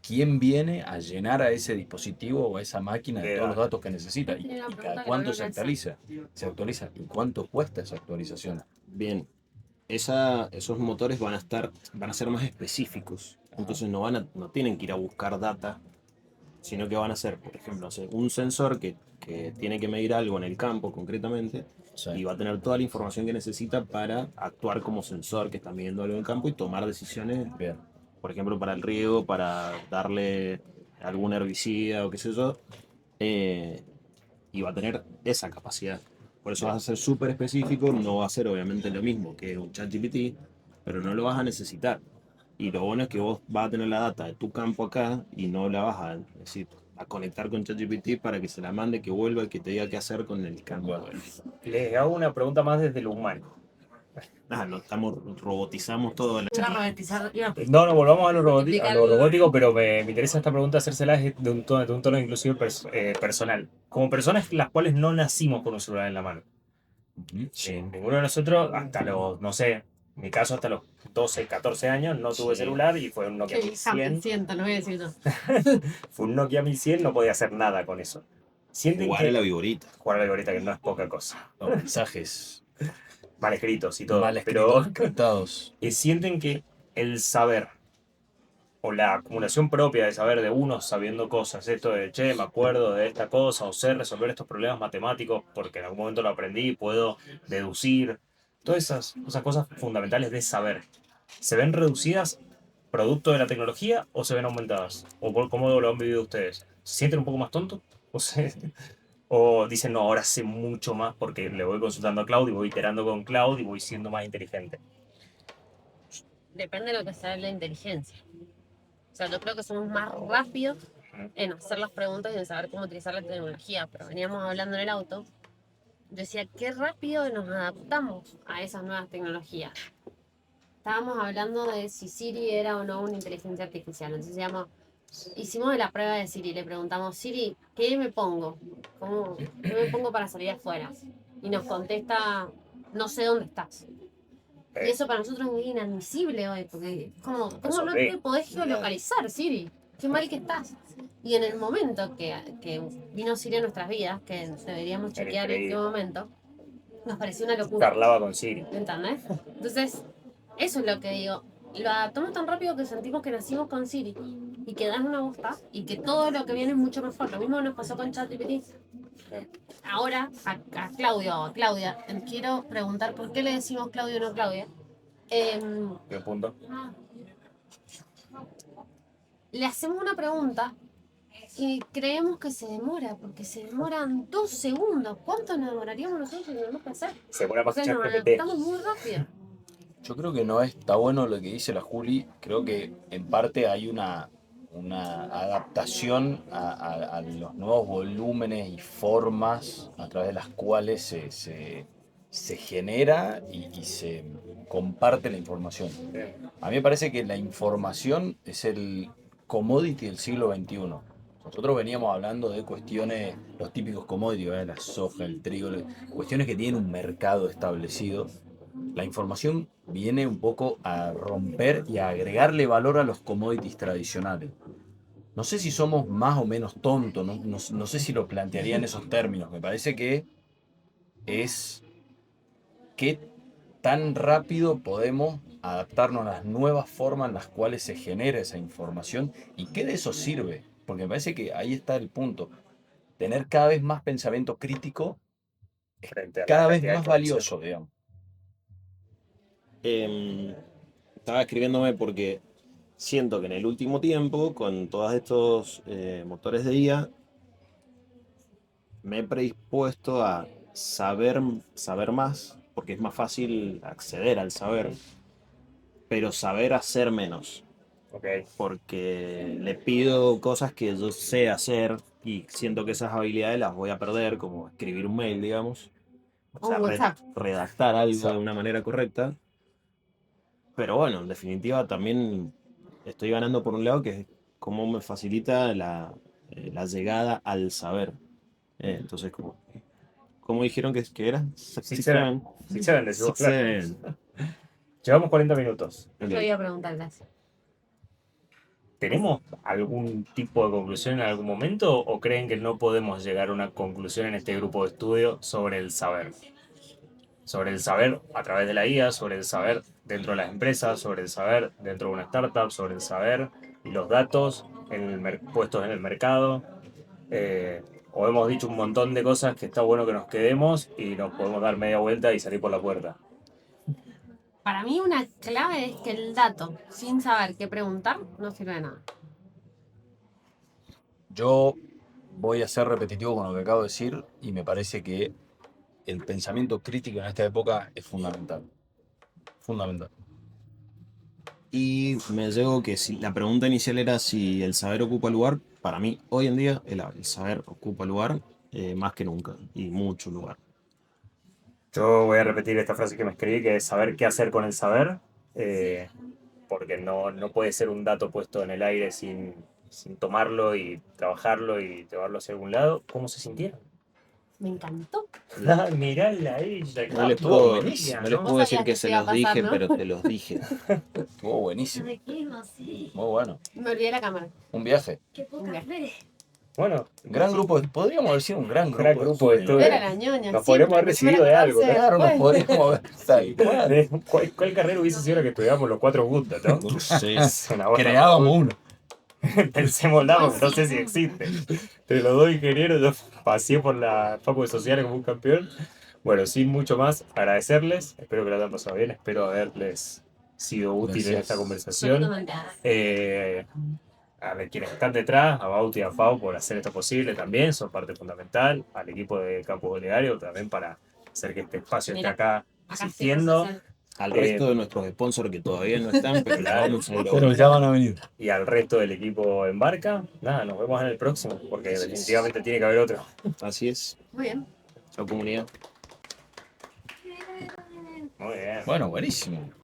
¿quién viene a llenar a ese dispositivo o a esa máquina de todos los datos que necesita? ¿Y cada cuánto se actualiza? ¿Y cuánto cuesta esa actualización?
Bien, esos motores van a ser más específicos. Entonces no tienen que ir a buscar data sino que van a ser, por ejemplo, no sé, un sensor que tiene que medir algo en el campo concretamente
Sí.
y va a tener toda la información que necesita para actuar como sensor que está midiendo algo en el campo y tomar decisiones,
Bien.
por ejemplo, para el riego, para darle algún herbicida o qué sé yo, eh, y va a tener esa capacidad. Por eso vas a ser súper específico, no va a ser obviamente lo mismo que un ChatGPT, pero no lo vas a necesitar. Y lo bueno es que vos vas a tener la data de tu campo acá y no la vas a, decir, a conectar con ChatGPT para que se la mande, que vuelva y que te diga qué hacer con el campo.
Bueno.
Les hago una pregunta más desde lo humano.
No estamos, robotizamos todo.
No, volvamos a lo,
Multiplicar
a lo robótico, pero me interesa esta pregunta hacérsela de un tono inclusive personal. Como personas las cuales no nacimos con un celular en la mano.
Sí.
Ninguno de nosotros, hasta los, no sé, en mi caso hasta los 12, 14 años, no tuve
Sí.
celular y fue un Nokia
Que
1100.
siento, no voy a decir yo.
Fue un Nokia 1100, no podía hacer nada con eso. Sienten
Jugar
que
a la viborita.
jugar a la ahorita que no es poca cosa.
Los mensajes
Mal escritos y todo.
mal
pero
escritos, encriptados.
sienten que el saber o la acumulación propia de saber de uno sabiendo cosas, esto de, che, me acuerdo de esta cosa, o sé resolver estos problemas matemáticos porque en algún momento lo aprendí, puedo deducir, todas esas cosas fundamentales de saber, ¿se ven reducidas producto de la tecnología o se ven aumentadas? ¿O cómo lo han vivido ustedes? ¿Se sienten un poco más tontos? ¿O dicen, no, ahora sé mucho más porque le voy consultando a Cloud y voy iterando con Cloud y voy siendo más inteligente?
Depende de lo que sea la inteligencia. O sea, yo creo que somos más rápidos en hacer las preguntas y en saber cómo utilizar la tecnología. Pero veníamos hablando en el auto. Yo decía, qué rápido nos adaptamos a esas nuevas tecnologías. Estábamos hablando de si Siri era o no una inteligencia artificial. Entonces hicimos la prueba de Siri. Le preguntamos, Siri, ¿qué me pongo? ¿Qué me pongo para salir afuera? Y nos contesta, no sé dónde estás. Y eso para nosotros es muy inadmisible hoy, porque ¿cómo no te podés geolocalizar, Siri? Qué mal que estás. Y en el momento que vino Siri a nuestras vidas, que deberíamos chequear en qué momento, nos pareció una locura.
Parlaba con Siri.
¿Entendés? Entonces, eso es lo que digo. Lo adaptamos tan rápido que sentimos que nacimos con Siri y que dan una bosta y que todo lo que viene es mucho mejor. Lo mismo nos pasó con ChatGPT. Ahora, a Claudio o a Claudia, quiero preguntar por qué le decimos Claudio y no Claudia.
¿Qué punto?
Le hacemos una pregunta y creemos que se demora, porque se demoran 2 segundos. ¿Cuánto nos demoraríamos nosotros en tenemos que hacer?
Se demora más que
Entonces nos
ChatGPT.
adaptamos muy rápido.
Yo creo que no está bueno lo que dice la Juli. Creo que en parte hay una adaptación a los nuevos volúmenes y formas a través de las cuales se genera y se comparte la información. A mí me parece que la información es el commodity del siglo XXI. Nosotros veníamos hablando de cuestiones, los típicos commodities, ¿verdad? La soja, el trigo, cuestiones que tienen un mercado establecido. La información viene un poco a romper y a agregarle valor a los commodities tradicionales. No sé si somos más o menos tontos, no sé si lo plantearía en esos términos. Me parece que es qué tan rápido podemos adaptarnos a las nuevas formas en las cuales se genera esa información y qué de eso sirve. Porque me parece que ahí está el punto. Tener cada vez más pensamiento crítico es
Frente a la
cada vez
cantidad de
más
información.
valioso, digamos.
Estaba escribiéndome porque siento que en el último tiempo, con todos estos motores de IA, me he predispuesto a saber más, porque es más fácil acceder al saber, pero saber hacer menos,
Ok.
porque le pido cosas que yo sé hacer y siento que esas habilidades las voy a perder, como escribir un mail, digamos, o sea,
Un WhatsApp.
redactar algo de una manera correcta. Pero bueno, en definitiva también estoy ganando por un lado, que es cómo me facilita la llegada al saber. Entonces, ¿cómo dijeron que era?
Six Seven. Six Seven, decimos,
Six
claro.
Seven.
Llevamos 40 minutos.
Yo voy a preguntarles.
¿Tenemos algún tipo de conclusión en algún momento o creen que no podemos llegar a una conclusión en este grupo de estudio sobre el saber? Sobre el saber a través de la IA, sobre el saber dentro de las empresas, sobre el saber dentro de una startup, sobre el saber y los datos puestos en el mercado. O hemos dicho un montón de cosas que está bueno que nos quedemos y nos podemos dar media vuelta y salir por la puerta.
Para mí una clave es que el dato, sin saber qué preguntar, no sirve de nada.
Yo voy a ser repetitivo con lo que acabo de decir y me parece que el pensamiento crítico en esta época es fundamental. Fundamental.
Y me llego que si la pregunta inicial era si el saber ocupa lugar, para mí hoy en día el saber ocupa lugar más que nunca y mucho lugar.
Yo voy a repetir esta frase que me escribí, que es saber qué hacer con el saber, porque no puede ser un dato puesto en el aire sin tomarlo y trabajarlo y llevarlo hacia algún lado. ¿Cómo se sintieron?
Me encantó.
Mirala a ella.
No les
estuvo
puedo,
buenísimo.
no les
No
puedo decir
sabía
que
que
se
se iba a
los
pasar,
dije,
¿no?
pero te los dije.
Estuvo buenísimo.
Ay, qué emoción.
Muy bueno.
Me olvidé la cámara.
Un viaje.
Qué poca
Mira.
fe.
Bueno,
Gran grupo. Podríamos decir un gran grupo.
Gran grupo de estudio.
Era la ñoña.
Nos podríamos haber recibido de algo, ¿no?
Claro, nos podríamos ver. Tal cual.
¿Cuál carrera hubiese sido la que estudiamos los 4 juntos, no?
No sé.
Es una buena
Creábamos uno.
Pensémosla, porque no sé si existe. De los dos ingenieros, yo pasé por la Facu de Sociales como un campeón. Bueno, sin mucho más, agradecerles. Espero que lo hayan pasado bien. Espero haberles sido útiles en
Gracias.
esta conversación.
Absolutamente.
A ver, quienes están detrás, a Bauti y a Fau por hacer esto posible también, son parte fundamental. Al equipo de Campus Oleario también para hacer que este espacio esté
Mira,
acá
Acá
existiendo.
sí,
Al resto de nuestros sponsors que todavía no están, pero
Claro.
vamos a ir a
Pero ya van a venir.
Y al resto del equipo en Barca, nada, nos vemos en el próximo, porque
Así es.
definitivamente tiene que haber otro.
Así es.
Muy bien.
Chao, comunidad.
Muy bien.
Bueno, buenísimo.